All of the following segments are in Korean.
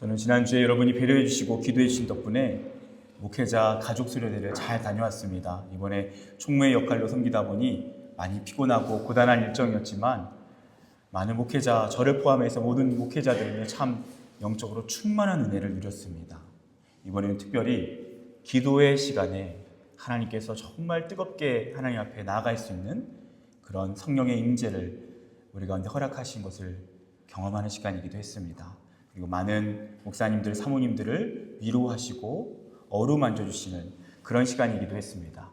저는 지난주에 여러분이 배려해 주시고 기도해 주신 덕분에 목회자 가족 수련회를 잘 다녀왔습니다. 이번에 총무의 역할로 섬기다 보니 많이 피곤하고 고단한 일정이었지만 많은 목회자, 저를 포함해서 모든 목회자들이 참 영적으로 충만한 은혜를 누렸습니다. 이번에는 특별히 기도의 시간에 하나님께서 정말 뜨겁게 하나님 앞에 나아갈 수 있는 그런 성령의 임재를 우리 가운데 허락하신 것을 경험하는 시간이기도 했습니다. 그리고 많은 목사님들, 사모님들을 위로하시고 어루만져 주시는 그런 시간이기도 했습니다.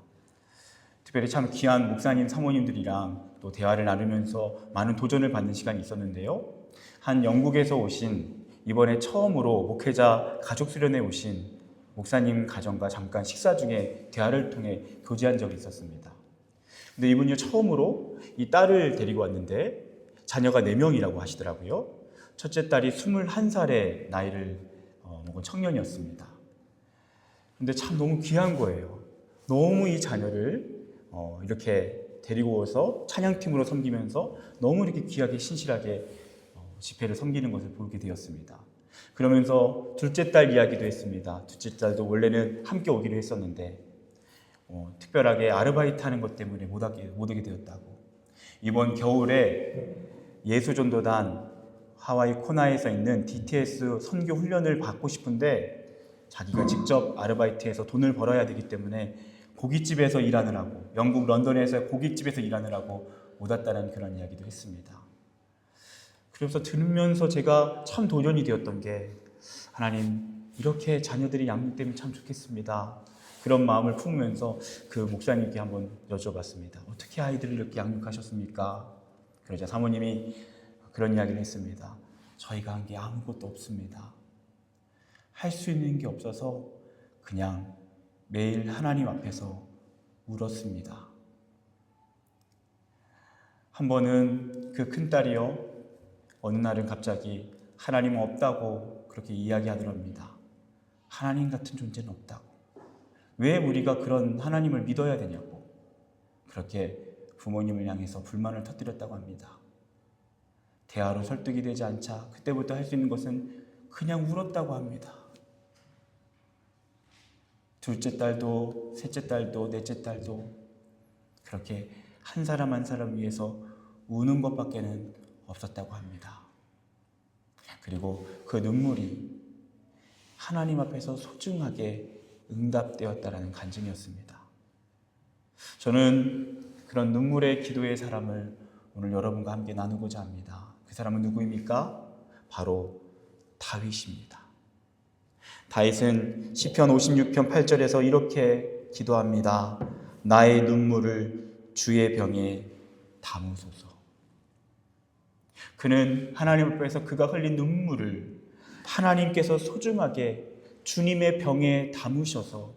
특별히 참 귀한 목사님, 사모님들이랑 또 대화를 나누면서 많은 도전을 받는 시간이 있었는데요. 한 영국에서 오신, 이번에 처음으로 목회자 가족 수련회에 오신 목사님 가정과 잠깐 식사 중에 대화를 통해 교제한 적이 있었습니다. 근데 이분이 처음으로 이 딸을 데리고 왔는데 자녀가 4명이라고 하시더라고요. 첫째 딸이 21살의 나이를 먹은 청년이었습니다. 근데 참 너무 귀한 거예요. 너무 이 자녀를 이렇게 데리고 와서 찬양팀으로 섬기면서 너무 이렇게 귀하게 신실하게 집회를 섬기는 것을 보게 되었습니다. 그러면서 둘째 딸 이야기도 했습니다. 둘째 딸도 원래는 함께 오기로 했었는데 특별하게 아르바이트 하는 것 때문에 못 오게 되었다고. 이번 겨울에 예수전도단 하와이 코나에서 있는 DTS 선교 훈련을 받고 싶은데 자기가 직접 아르바이트해서 돈을 벌어야 되기 때문에 고깃집에서 일하느라고, 영국 런던에서 고깃집에서 일하느라고 못 왔다는 그런 이야기도 했습니다. 그래서 들으면서 제가 참 도전이 되었던 게, 하나님, 이렇게 자녀들이 양육되면 참 좋겠습니다. 그런 마음을 품으면서 그 목사님께 한번 여쭤봤습니다. 어떻게 아이들을 이렇게 양육하셨습니까? 그러자 사모님이 그런 이야기를 했습니다. 저희가 한 게 아무것도 없습니다. 할 수 있는 게 없어서 그냥 매일 하나님 앞에서 울었습니다. 한 번은 그 큰딸이요, 어느 날은 갑자기 하나님은 없다고 그렇게 이야기하더랍니다. 하나님 같은 존재는 없다고. 왜 우리가 그런 하나님을 믿어야 되냐고 그렇게 부모님을 향해서 불만을 터뜨렸다고 합니다. 대화로 설득이 되지 않자 그때부터 할 수 있는 것은 그냥 울었다고 합니다. 둘째 딸도, 셋째 딸도, 넷째 딸도 그렇게 한 사람 한 사람 위해서 우는 것밖에는 없었다고 합니다. 그리고 그 눈물이 하나님 앞에서 소중하게 응답되었다라는 간증이었습니다. 저는 그런 눈물의 기도의 사람을 오늘 여러분과 함께 나누고자 합니다. 그 사람은 누구입니까? 바로 다윗입니다. 다윗은 시편 56편 8절에서 이렇게 기도합니다. 나의 눈물을 주의 병에 담으소서. 그는 하나님 앞에서 그가 흘린 눈물을 하나님께서 소중하게 주님의 병에 담으셔서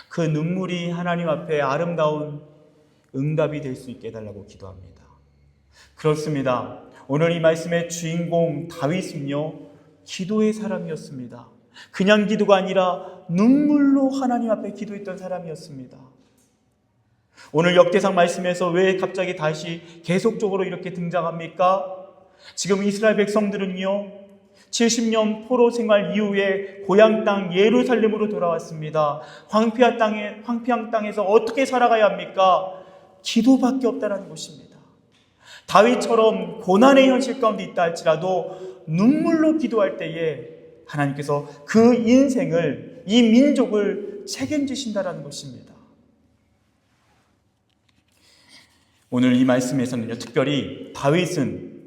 그 눈물이 하나님 앞에 아름다운 응답이 될 수 있게 해달라고 기도합니다. 그렇습니다. 오늘 이 말씀의 주인공 다윗은요, 기도의 사람이었습니다. 그냥 기도가 아니라 눈물로 하나님 앞에 기도했던 사람이었습니다. 오늘 역대상 말씀에서 왜 갑자기 다시 계속적으로 이렇게 등장합니까? 지금 이스라엘 백성들은요, 70년 포로 생활 이후에 고향 땅 예루살렘으로 돌아왔습니다. 황폐한 땅에서 어떻게 살아가야 합니까? 기도밖에 없다는 것입니다. 다윗처럼 고난의 현실 가운데 있다 할지라도 눈물로 기도할 때에 하나님께서 그 인생을, 이 민족을 책임지신다는 것입니다. 오늘 이 말씀에서는요, 특별히 다윗은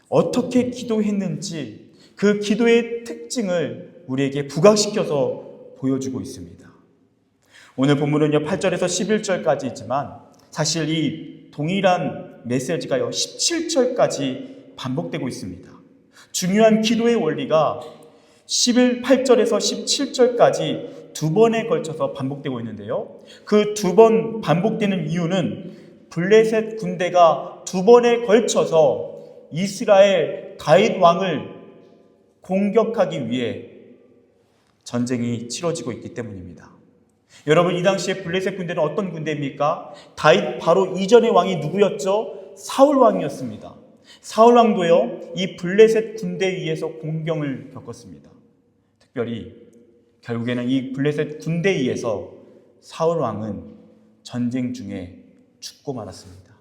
어떻게 기도했는지 그 기도의 특징을 우리에게 부각시켜서 보여주고 있습니다. 오늘 본문은요, 8절에서 11절까지 있지만 사실 이 동일한 메시지가요, 17절까지 반복되고 있습니다. 중요한 기도의 원리가 8절에서 17절까지 두 번에 걸쳐서 반복되고 있는데요. 그 두 번 반복되는 이유는 블레셋 군대가 두 번에 걸쳐서 이스라엘 다윗 왕을 공격하기 위해 전쟁이 치러지고 있기 때문입니다. 여러분, 이 당시에 블레셋 군대는 어떤 군대입니까? 다윗 바로 이전의 왕이 누구였죠? 사울 왕이었습니다. 사울 왕도요, 이 블레셋 군대에 의해서 공경을 겪었습니다. 특별히 결국에는 이 블레셋 군대에 의해서 사울 왕은 전쟁 중에 죽고 말았습니다.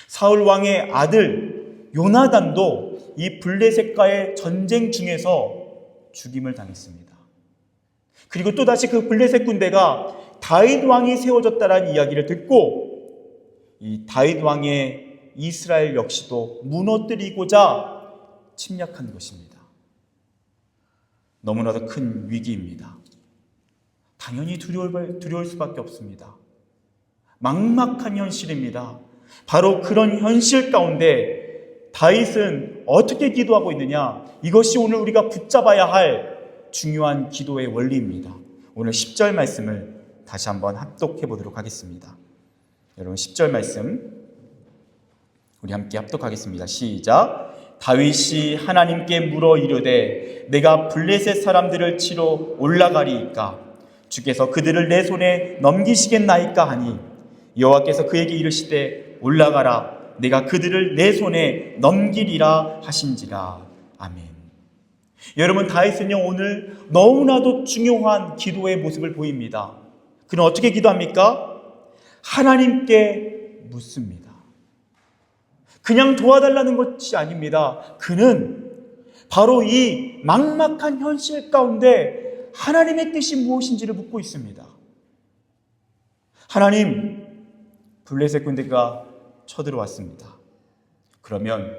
사울 왕의 아들 요나단도 이 블레셋과의 전쟁 중에서 죽임을 당했습니다. 그리고 또다시 그 블레셋 군대가 다윗 왕이 세워졌다라는 이야기를 듣고 이 다윗 왕의 이스라엘 역시도 무너뜨리고자 침략한 것입니다. 너무나도 큰 위기입니다. 당연히 두려울 수밖에 없습니다. 막막한 현실입니다. 바로 그런 현실 가운데 다윗은 어떻게 기도하고 있느냐? 이것이 오늘 우리가 붙잡아야 할 중요한 기도의 원리입니다. 오늘 10절 말씀을 다시 한번 합독해 보도록 하겠습니다. 여러분 10절 말씀 우리 함께 합독하겠습니다. 시작. 다윗이 하나님께 물어 이르되 내가 블레셋 사람들을 치러 올라가리이까 주께서 그들을 내 손에 넘기시겠나이까 하니 여호와께서 그에게 이르시되 올라가라 내가 그들을 내 손에 넘기리라 하신지라. 아멘. 여러분 다윗은요 오늘 너무나도 중요한 기도의 모습을 보입니다. 그는 어떻게 기도합니까? 하나님께 묻습니다. 그냥 도와달라는 것이 아닙니다. 그는 바로 이 막막한 현실 가운데 하나님의 뜻이 무엇인지를 묻고 있습니다. 하나님, 블레셋 군대가 쳐들어왔습니다. 그러면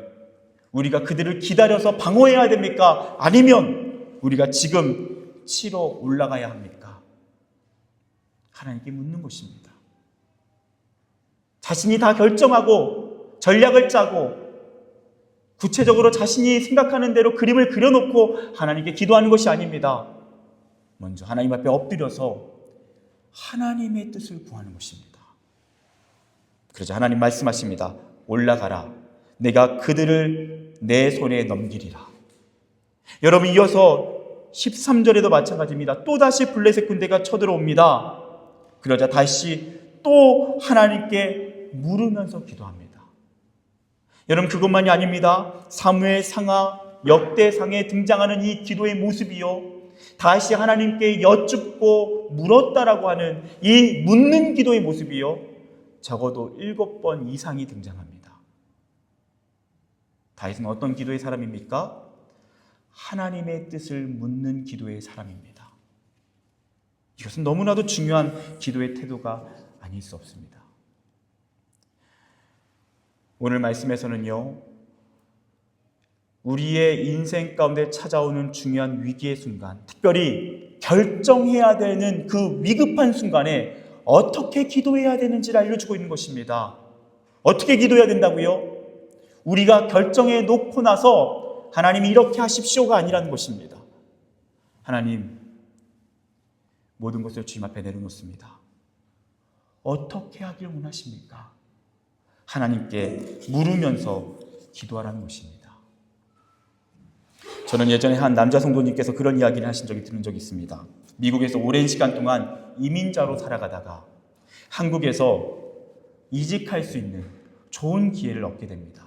우리가 그들을 기다려서 방어해야 됩니까? 아니면 우리가 지금 치러 올라가야 합니까? 하나님께 묻는 것입니다. 자신이 다 결정하고 전략을 짜고 구체적으로 자신이 생각하는 대로 그림을 그려놓고 하나님께 기도하는 것이 아닙니다. 먼저 하나님 앞에 엎드려서 하나님의 뜻을 구하는 것입니다. 그러자 하나님 말씀하십니다. 올라가라. 내가 그들을 내 손에 넘기리라. 여러분 이어서 13절에도 마찬가지입니다. 또다시 블레셋 군대가 쳐들어옵니다. 그러자 다시 또 하나님께 물으면서 기도합니다. 여러분 그것만이 아닙니다. 사무엘 상하 역대상에 등장하는 이 기도의 모습이요. 다시 하나님께 여쭙고 물었다라고 하는 이 묻는 기도의 모습이요. 적어도 7번 이상이 등장합니다. 다윗은 어떤 기도의 사람입니까? 하나님의 뜻을 묻는 기도의 사람입니다. 이것은 너무나도 중요한 기도의 태도가 아닐 수 없습니다. 오늘 말씀에서는요, 우리의 인생 가운데 찾아오는 중요한 위기의 순간, 특별히 결정해야 되는 그 위급한 순간에 어떻게 기도해야 되는지를 알려주고 있는 것입니다. 어떻게 기도해야 된다고요? 우리가 결정해 놓고 나서 하나님이 이렇게 하십시오가 아니라는 것입니다. 하나님, 모든 것을 주님 앞에 내려놓습니다. 어떻게 하길 원하십니까? 하나님께 물으면서 기도하라는 것입니다. 저는 예전에 한 남자 성도님께서 그런 이야기를 하신 적이 들은 적이 있습니다. 미국에서 오랜 시간 동안 이민자로 살아가다가 한국에서 이직할 수 있는 좋은 기회를 얻게 됩니다.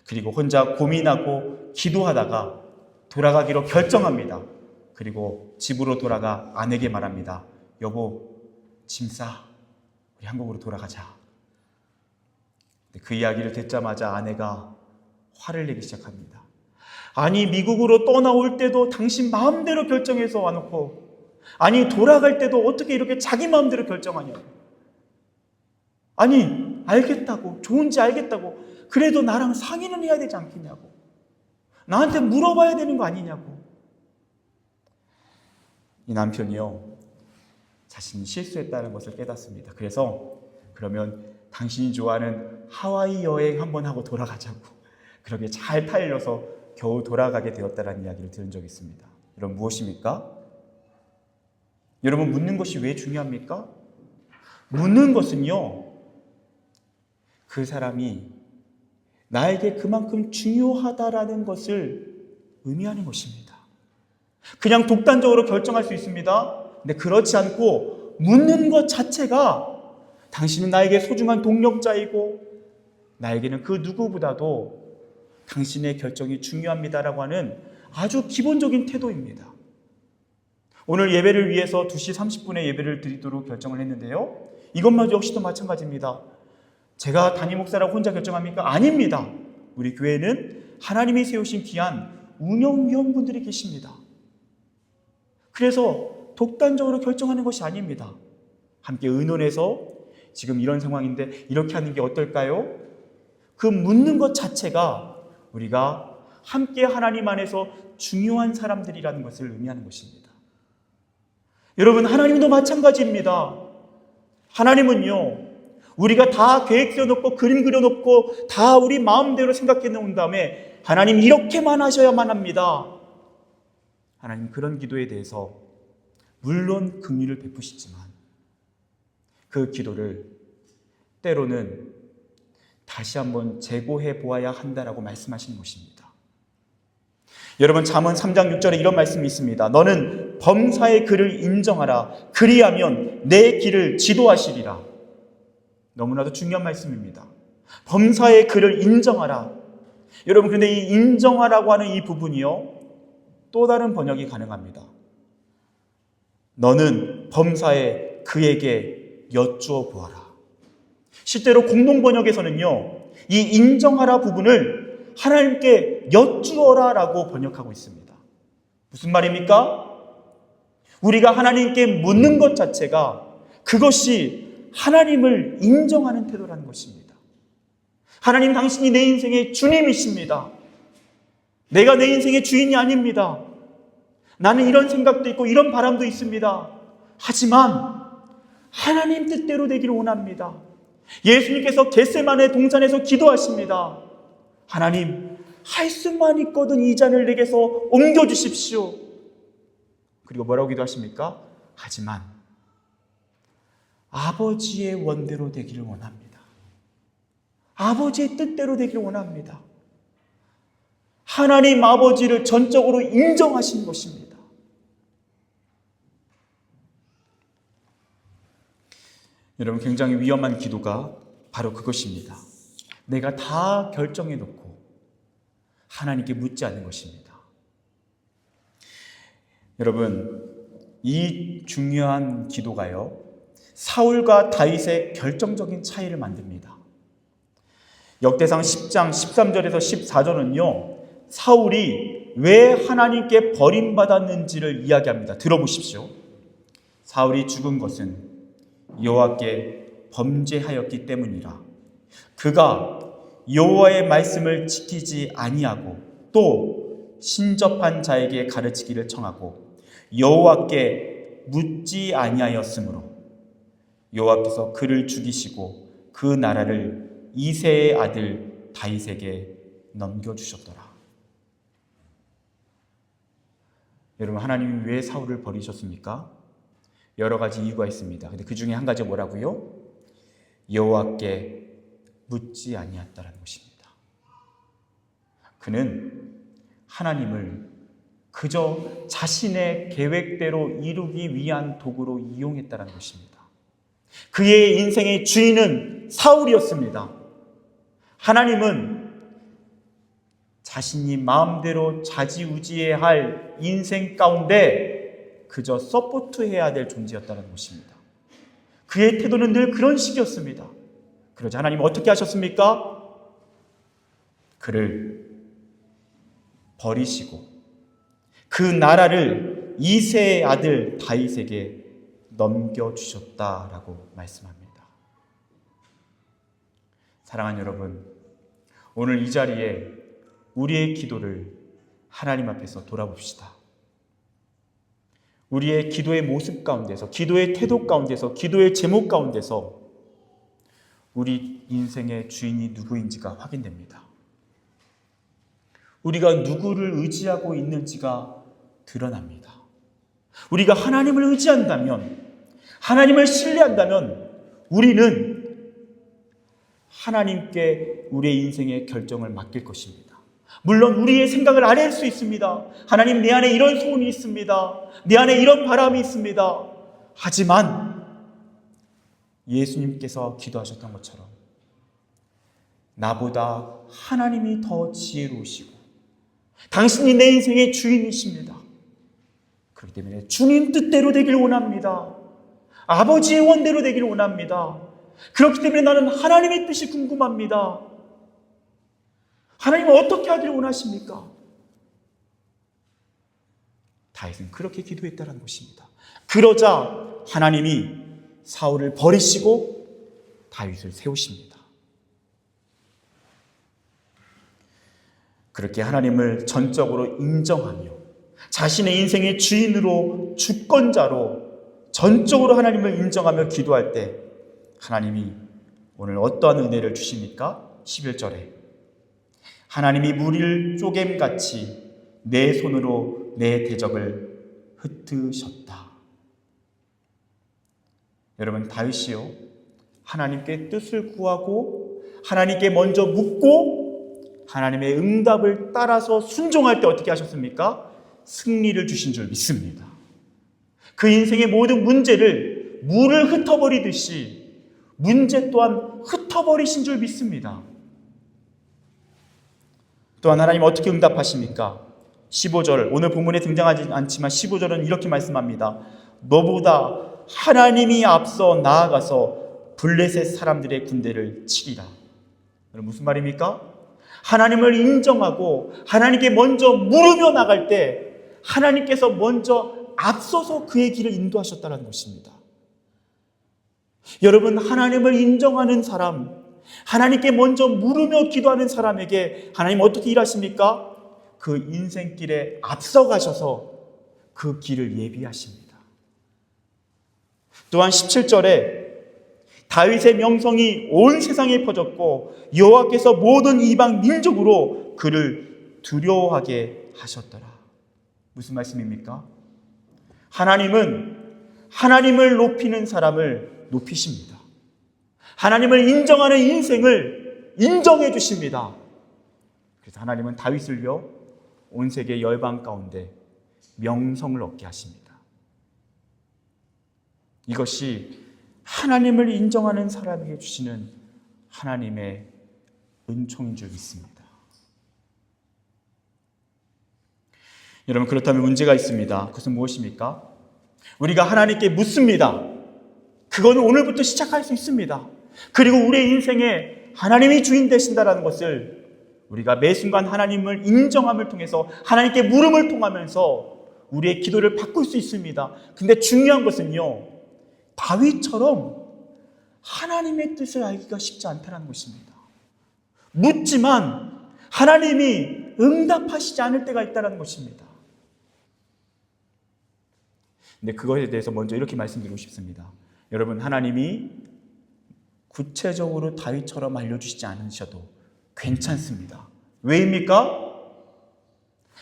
그리고 혼자 고민하고 기도하다가 돌아가기로 결정합니다. 그리고 집으로 돌아가 아내에게 말합니다. 여보, 짐 싸. 우리 한국으로 돌아가자. 그 이야기를 듣자마자 아내가 화를 내기 시작합니다. 아니, 미국으로 떠나올 때도 당신 마음대로 결정해서 와놓고, 아니, 돌아갈 때도 어떻게 이렇게 자기 마음대로 결정하냐고. 아니, 알겠다고, 좋은지 알겠다고, 그래도 나랑 상의는 해야 되지 않겠냐고. 나한테 물어봐야 되는 거 아니냐고. 이 남편이요, 자신이 실수했다는 것을 깨닫습니다. 그래서 그러면 당신이 좋아하는 하와이 여행 한번 하고 돌아가자고 그렇게 잘 타일러서 겨우 돌아가게 되었다는 이야기를 들은 적이 있습니다. 여러분 무엇입니까? 여러분 묻는 것이 왜 중요합니까? 묻는 것은요, 그 사람이 나에게 그만큼 중요하다라는 것을 의미하는 것입니다. 그냥 독단적으로 결정할 수 있습니다. 근데 그렇지 않고 묻는 것 자체가 당신은 나에게 소중한 동력자이고 나에게는 그 누구보다도 당신의 결정이 중요합니다라고 하는 아주 기본적인 태도입니다. 오늘 예배를 위해서 2시 30분에 예배를 드리도록 결정을 했는데요. 이것마저 역시도 마찬가지입니다. 제가 담임 목사라고 혼자 결정합니까? 아닙니다. 우리 교회는 하나님이 세우신 귀한 운영위원분들이 계십니다. 그래서 독단적으로 결정하는 것이 아닙니다. 함께 의논해서 지금 이런 상황인데 이렇게 하는 게 어떨까요? 그 묻는 것 자체가 우리가 함께 하나님 안에서 중요한 사람들이라는 것을 의미하는 것입니다. 여러분, 하나님도 마찬가지입니다. 하나님은요, 우리가 다 계획 세워놓고 그림 그려놓고 다 우리 마음대로 생각해 놓은 다음에 하나님 이렇게만 하셔야만 합니다. 하나님 그런 기도에 대해서 물론 긍휼을 베푸시지만 그 기도를 때로는 다시 한번 재고해 보아야 한다라고 말씀하시는 것입니다. 여러분, 잠언 3장 6절에 이런 말씀이 있습니다. 너는 범사의 그를 인정하라. 그리하면 내 길을 지도하시리라. 너무나도 중요한 말씀입니다. 범사의 그를 인정하라. 여러분, 그런데 이 인정하라고 하는 이 부분이요, 또 다른 번역이 가능합니다. 너는 범사의 그에게 여쭈어 보아라. 실제로 공동 번역에서는요, 이 인정하라 부분을 하나님께 여쭈어라라고 번역하고 있습니다. 무슨 말입니까? 우리가 하나님께 묻는 것 자체가 그것이 하나님을 인정하는 태도라는 것입니다. 하나님, 당신이 내 인생의 주님이십니다. 내가 내 인생의 주인이 아닙니다. 나는 이런 생각도 있고 이런 바람도 있습니다. 하지만 하나님 뜻대로 되기를 원합니다. 예수님께서 겟세마네 동산에서 기도하십니다. 하나님, 할 수만 있거든 이 잔을 내게서 옮겨주십시오. 그리고 뭐라고 기도하십니까? 하지만 아버지의 원대로 되기를 원합니다. 아버지의 뜻대로 되기를 원합니다. 하나님 아버지를 전적으로 인정하신 것입니다. 여러분, 굉장히 위험한 기도가 바로 그것입니다. 내가 다 결정해 놓고 하나님께 묻지 않는 것입니다. 여러분, 이 중요한 기도가요, 사울과 다윗의 결정적인 차이를 만듭니다. 역대상 10장 13절에서 14절은요, 사울이 왜 하나님께 버림받았는지를 이야기합니다. 들어보십시오. 사울이 죽은 것은 여호와께 범죄하였기 때문이라. 그가 여호와의 말씀을 지키지 아니하고 또 신접한 자에게 가르치기를 청하고 여호와께 묻지 아니하였으므로 여호와께서 그를 죽이시고 그 나라를 이새의 아들 다윗에게 넘겨주셨더라. 여러분, 하나님이 왜 사울을 버리셨습니까? 여러 가지 이유가 있습니다. 근데 그 중에 한 가지가 뭐라고요? 여호와께 묻지 아니했다라는 것입니다. 그는 하나님을 그저 자신의 계획대로 이루기 위한 도구로 이용했다는 것입니다. 그의 인생의 주인은 사울이었습니다. 하나님은 자신이 마음대로 좌지우지해야 할 인생 가운데 그저 서포트해야 될 존재였다는 것입니다. 그의 태도는 늘 그런 식이었습니다. 그러자 하나님은 어떻게 하셨습니까? 그를 버리시고 그 나라를 이새의 아들 다윗에게 넘겨주셨다라고 말씀합니다. 사랑하는 여러분, 오늘 이 자리에 우리의 기도를 하나님 앞에서 돌아봅시다. 우리의 기도의 모습 가운데서, 기도의 태도 가운데서, 기도의 제목 가운데서 우리 인생의 주인이 누구인지가 확인됩니다. 우리가 누구를 의지하고 있는지가 드러납니다. 우리가 하나님을 의지한다면, 하나님을 신뢰한다면 우리는 하나님께 우리의 인생의 결정을 맡길 것입니다. 물론 우리의 생각을 아뢰일 수 있습니다. 하나님, 내 안에 이런 소원이 있습니다. 내 안에 이런 바람이 있습니다. 하지만 예수님께서 기도하셨던 것처럼 나보다 하나님이 더 지혜로우시고 당신이 내 인생의 주인이십니다. 그렇기 때문에 주님 뜻대로 되길 원합니다. 아버지의 원대로 되길 원합니다. 그렇기 때문에 나는 하나님의 뜻이 궁금합니다. 하나님은 어떻게 하기를 원하십니까? 다윗은 그렇게 기도했다는 것입니다. 그러자 하나님이 사울을 버리시고 다윗을 세우십니다. 그렇게 하나님을 전적으로 인정하며 자신의 인생의 주인으로 주권자로 전적으로 하나님을 인정하며 기도할 때 하나님이 오늘 어떠한 은혜를 주십니까? 11절에 하나님이 무리를 쪼갰같이 내 손으로 내 대적을 흩으셨다. 여러분, 다윗이요, 하나님께 뜻을 구하고 하나님께 먼저 묻고 하나님의 응답을 따라서 순종할 때 어떻게 하셨습니까? 승리를 주신 줄 믿습니다. 그 인생의 모든 문제를 물을 흩어버리듯이 문제 또한 흩어버리신 줄 믿습니다. 또한 하나님 어떻게 응답하십니까? 15절, 오늘 본문에 등장하지 않지만 15절은 이렇게 말씀합니다. 너보다 하나님이 앞서 나아가서 블레셋 사람들의 군대를 치리라. 무슨 말입니까? 하나님을 인정하고 하나님께 먼저 물으며 나갈 때 하나님께서 먼저 앞서서 그의 길을 인도하셨다는 것입니다. 여러분, 하나님을 인정하는 사람, 하나님께 먼저 물으며 기도하는 사람에게 하나님 어떻게 일하십니까? 그 인생길에 앞서가셔서 그 길을 예비하십니다. 또한 17절에 다윗의 명성이 온 세상에 퍼졌고 여호와께서 모든 이방 민족으로 그를 두려워하게 하셨더라. 무슨 말씀입니까? 하나님은 하나님을 높이는 사람을 높이십니다. 하나님을 인정하는 인생을 인정해 주십니다. 그래서 하나님은 다윗을요, 온 세계 열방 가운데 명성을 얻게 하십니다. 이것이 하나님을 인정하는 사람에게 주시는 하나님의 은총인 줄 믿습니다. 여러분, 그렇다면 문제가 있습니다. 그것은 무엇입니까? 우리가 하나님께 묻습니다. 그건 오늘부터 시작할 수 있습니다. 그리고 우리의 인생에 하나님이 주인 되신다는 것을 우리가 매 순간 하나님을 인정함을 통해서 하나님께 물음을 통하면서 우리의 기도를 바꿀 수 있습니다. 근데 중요한 것은요, 다윗처럼 하나님의 뜻을 알기가 쉽지 않다는 것입니다. 묻지만 하나님이 응답하시지 않을 때가 있다는 것입니다. 근데 그것에 대해서 먼저 이렇게 말씀드리고 싶습니다. 여러분, 하나님이 구체적으로 다윗처럼 알려주시지 않으셔도 괜찮습니다. 왜입니까?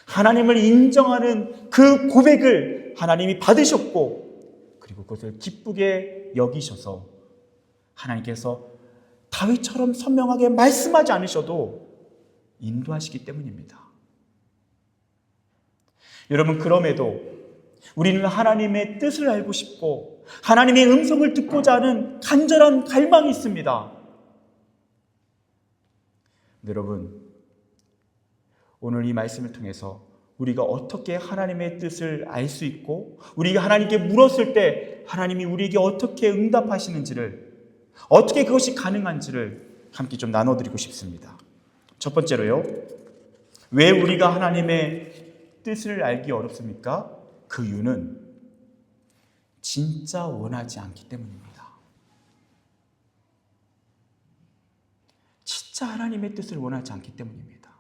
하나님을 인정하는 그 고백을 하나님이 받으셨고 그리고 그것을 기쁘게 여기셔서 하나님께서 다윗처럼 선명하게 말씀하지 않으셔도 인도하시기 때문입니다. 여러분, 그럼에도 우리는 하나님의 뜻을 알고 싶고 하나님의 음성을 듣고자 하는 간절한 갈망이 있습니다. 여러분, 오늘 이 말씀을 통해서 우리가 어떻게 하나님의 뜻을 알 수 있고 우리가 하나님께 물었을 때 하나님이 우리에게 어떻게 응답하시는지를, 어떻게 그것이 가능한지를 함께 좀 나눠드리고 싶습니다. 첫 번째로요, 왜 우리가 하나님의 뜻을 알기 어렵습니까? 그 이유는 진짜 원하지 않기 때문입니다. 진짜 하나님의 뜻을 원하지 않기 때문입니다.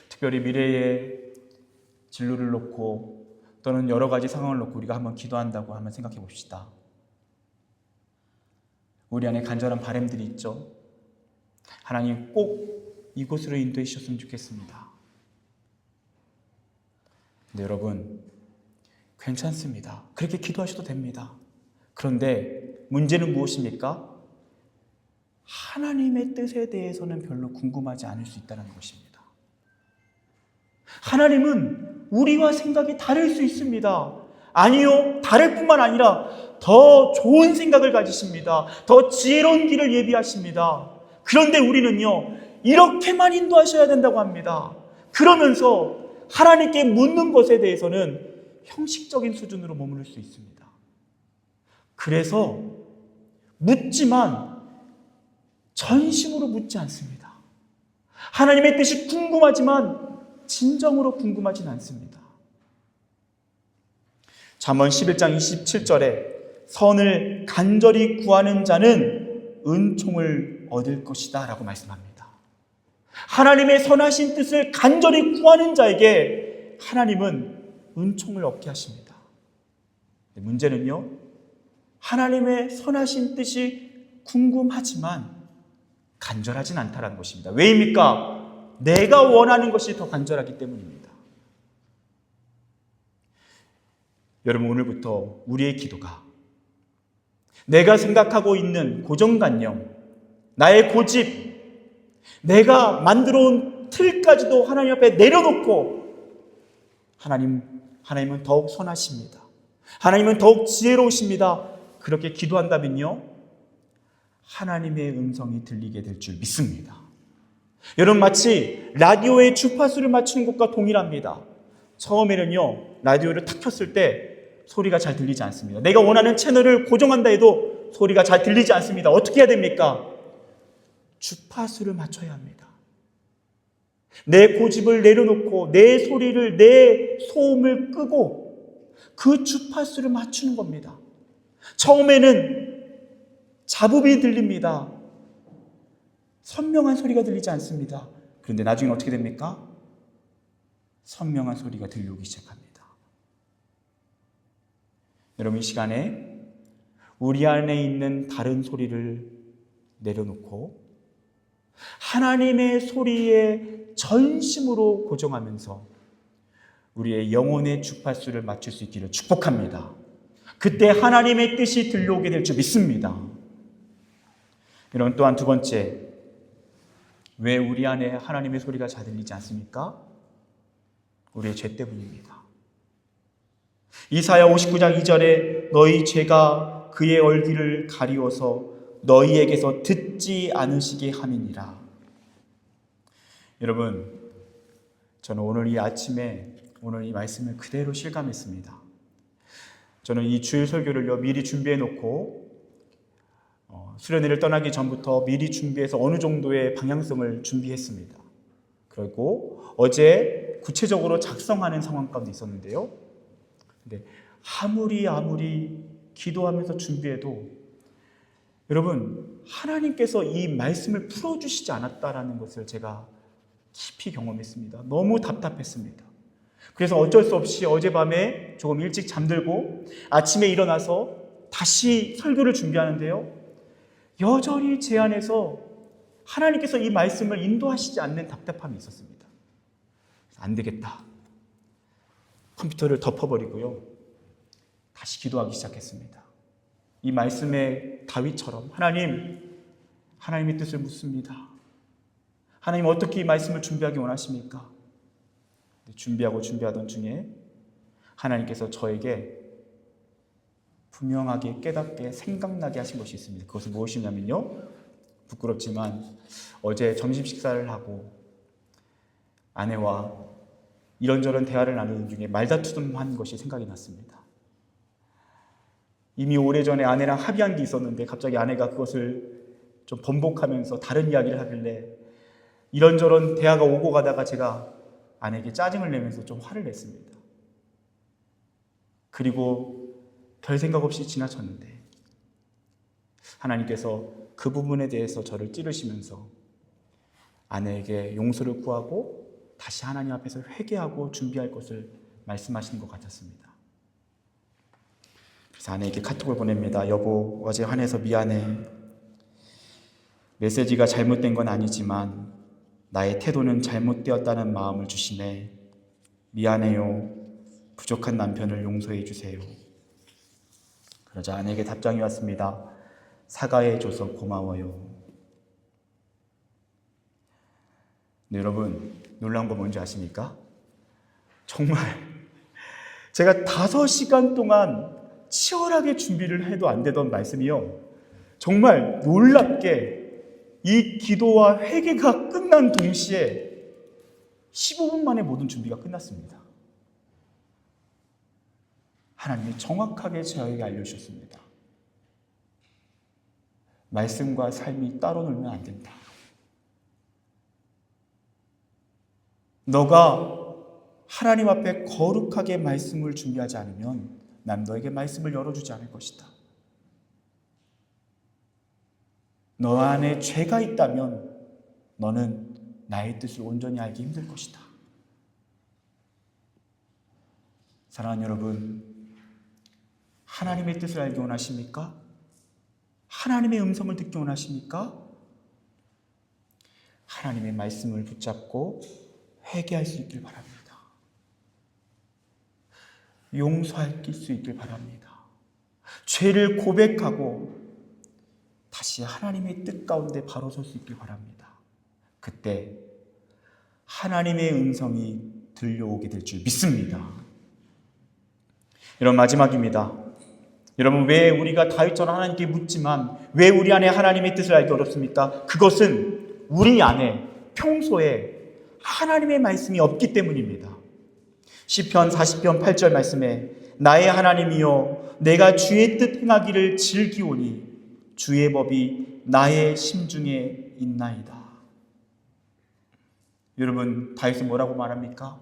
특별히 미래의 진로를 놓고 또는 여러 가지 상황을 놓고 우리가 한번 기도한다고 한번 생각해 봅시다. 우리 안에 간절한 바람들이 있죠. 하나님 꼭 이곳으로 인도해 주셨으면 좋겠습니다. 근데 여러분, 괜찮습니다. 그렇게 기도하셔도 됩니다. 그런데 문제는 무엇입니까? 하나님의 뜻에 대해서는 별로 궁금하지 않을 수 있다는 것입니다. 하나님은 우리와 생각이 다를 수 있습니다. 아니요, 다를 뿐만 아니라 더 좋은 생각을 가지십니다. 더 지혜로운 길을 예비하십니다. 그런데 우리는요, 이렇게만 인도하셔야 된다고 합니다. 그러면서 하나님께 묻는 것에 대해서는 형식적인 수준으로 머무를 수 있습니다. 그래서 묻지만 전심으로 묻지 않습니다. 하나님의 뜻이 궁금하지만 진정으로 궁금하진 않습니다. 잠언 11장 27절에 선을 간절히 구하는 자는 은총을 얻을 것이다 라고 말씀합니다. 하나님의 선하신 뜻을 간절히 구하는 자에게 하나님은 은총을 얻게 하십니다. 문제는요, 하나님의 선하신 뜻이 궁금하지만 간절하진 않다라는 것입니다. 왜입니까? 내가 원하는 것이 더 간절하기 때문입니다. 여러분, 오늘부터 우리의 기도가 내가 생각하고 있는 고정관념, 나의 고집, 내가 만들어 온 틀까지도 하나님 앞에 내려놓고 하나님은 더욱 선하십니다. 하나님은 더욱 지혜로우십니다. 그렇게 기도한다면요, 하나님의 음성이 들리게 될 줄 믿습니다. 여러분, 마치 라디오의 주파수를 맞추는 것과 동일합니다. 처음에는요, 라디오를 탁 켰을 때 소리가 잘 들리지 않습니다. 내가 원하는 채널을 고정한다 해도 소리가 잘 들리지 않습니다. 어떻게 해야 됩니까? 주파수를 맞춰야 합니다. 내 고집을 내려놓고 내 소리를, 내 소음을 끄고 그 주파수를 맞추는 겁니다. 처음에는 잡음이 들립니다. 선명한 소리가 들리지 않습니다. 그런데 나중에 어떻게 됩니까? 선명한 소리가 들려오기 시작합니다. 여러분, 이 시간에 우리 안에 있는 다른 소리를 내려놓고 하나님의 소리에 전심으로 고정하면서 우리의 영혼의 주파수를 맞출 수 있기를 축복합니다. 그때 하나님의 뜻이 들려오게 될 줄 믿습니다. 여러분, 또한 두 번째, 왜 우리 안에 하나님의 소리가 잘 들리지 않습니까? 우리의 죄 때문입니다. 이사야 59장 2절에 너희 죄가 그의 얼굴을 가리워서 너희에게서 듣지 않으시게 함이니라. 여러분, 저는 오늘 이 아침에 오늘 이 말씀을 그대로 실감했습니다. 저는 이 주일 설교를요, 미리 준비해 놓고 수련회를 떠나기 전부터 미리 준비해서 어느 정도의 방향성을 준비했습니다. 그리고 어제 구체적으로 작성하는 상황 가운데 있었는데요. 근데 아무리 기도하면서 준비해도 여러분, 하나님께서 이 말씀을 풀어주시지 않았다라는 것을 제가 깊이 경험했습니다. 너무 답답했습니다. 그래서 어쩔 수 없이 어젯밤에 조금 일찍 잠들고 아침에 일어나서 다시 설교를 준비하는데요, 여전히 제 안에서 하나님께서 이 말씀을 인도하시지 않는 답답함이 있었습니다. 안 되겠다. 컴퓨터를 덮어버리고요, 다시 기도하기 시작했습니다. 이 말씀의 다윗처럼 하나님의 뜻을 묻습니다. 하나님, 어떻게 이 말씀을 준비하기 원하십니까? 준비하던 중에 하나님께서 저에게 분명하게 깨닫게 생각나게 하신 것이 있습니다. 그것은 무엇이냐면요, 부끄럽지만 어제 점심 식사를 하고 아내와 이런저런 대화를 나누는 중에 말다툼한 것이 생각이 났습니다. 이미 오래전에 아내랑 합의한 게 있었는데 갑자기 아내가 그것을 좀 번복하면서 다른 이야기를 하길래 이런저런 대화가 오고 가다가 제가 아내에게 짜증을 내면서 좀 화를 냈습니다. 그리고 별 생각 없이 지나쳤는데 하나님께서 그 부분에 대해서 저를 찌르시면서 아내에게 용서를 구하고 다시 하나님 앞에서 회개하고 준비할 것을 말씀하시는 것 같았습니다. 그래서 아내에게 카톡을 보냅니다. 여보, 어제 화내서 미안해. 메시지가 잘못된 건 아니지만 나의 태도는 잘못되었다는 마음을 주시네. 미안해요. 부족한 남편을 용서해 주세요. 그러자 아내에게 답장이 왔습니다. 사과해줘서 고마워요. 네, 여러분, 놀라운 거 뭔지 아십니까? 정말 제가 5시간 동안 치열하게 준비를 해도 안 되던 말씀이요, 정말 놀랍게 이 기도와 회개가 끝난 동시에 15분 만에 모든 준비가 끝났습니다. 하나님이 정확하게 저에게 알려주셨습니다. 말씀과 삶이 따로 놀면 안 된다. 너가 하나님 앞에 거룩하게 말씀을 준비하지 않으면 난 너에게 말씀을 열어주지 않을 것이다. 너 안에 죄가 있다면 너는 나의 뜻을 온전히 알기 힘들 것이다. 사랑하는 여러분, 하나님의 뜻을 알기 원하십니까? 하나님의 음성을 듣기 원하십니까? 하나님의 말씀을 붙잡고 회개할 수 있길 바랍니다. 용서할 수 있길 바랍니다. 죄를 고백하고 다시 하나님의 뜻 가운데 바로 설 수 있길 바랍니다. 그때 하나님의 음성이 들려오게 될 줄 믿습니다. 여러분, 마지막입니다. 여러분, 왜 우리가 다윗처럼 하나님께 묻지만 왜 우리 안에 하나님의 뜻을 알기 어렵습니까? 그것은 우리 안에 평소에 하나님의 말씀이 없기 때문입니다. 시편 40편 8절 말씀에 나의 하나님이여 내가 주의 뜻 행하기를 즐기오니 주의 법이 나의 심중에 있나이다. 여러분, 다윗은 뭐라고 말합니까?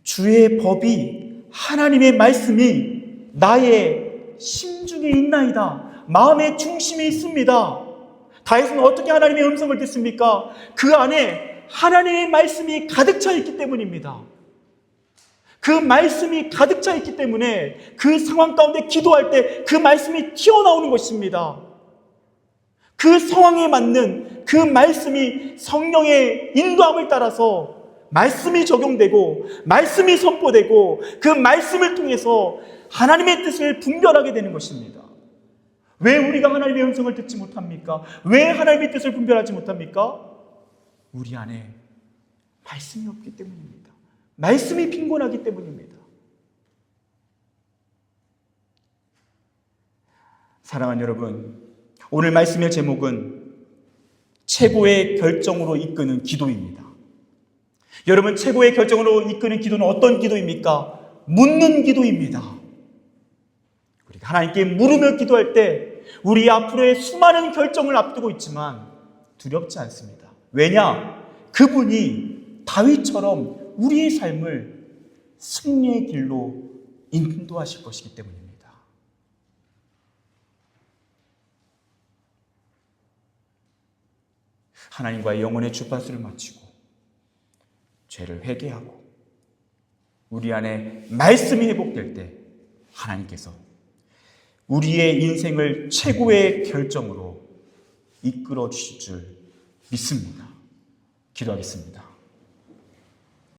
주의 법이, 하나님의 말씀이 나의 심중에 있나이다. 마음의 중심에 있습니다. 다윗은 어떻게 하나님의 음성을 듣습니까? 그 안에 하나님의 말씀이 가득 차 있기 때문입니다. 그 말씀이 가득 차 있기 때문에 그 상황 가운데 기도할 때 그 말씀이 튀어나오는 것입니다. 그 상황에 맞는 그 말씀이 성령의 인도함을 따라서 말씀이 적용되고 말씀이 선포되고 그 말씀을 통해서 하나님의 뜻을 분별하게 되는 것입니다. 왜 우리가 하나님의 음성을 듣지 못합니까? 왜 하나님의 뜻을 분별하지 못합니까? 우리 안에 말씀이 없기 때문입니다. 말씀이 빈곤하기 때문입니다. 사랑하는 여러분, 오늘 말씀의 제목은 최고의 결정으로 이끄는 기도입니다. 여러분, 최고의 결정으로 이끄는 기도는 어떤 기도입니까? 묻는 기도입니다. 우리가 하나님께 물으며 기도할 때 우리 앞으로의 수많은 결정을 앞두고 있지만 두렵지 않습니다. 왜냐? 그분이 다윗처럼 우리의 삶을 승리의 길로 인도하실 것이기 때문입니다. 하나님과의 영혼의 주파수를 맞추고 죄를 회개하고 우리 안에 말씀이 회복될 때 하나님께서 우리의 인생을 최고의 결정으로 이끌어 주실 줄 믿습니다. 기도하겠습니다.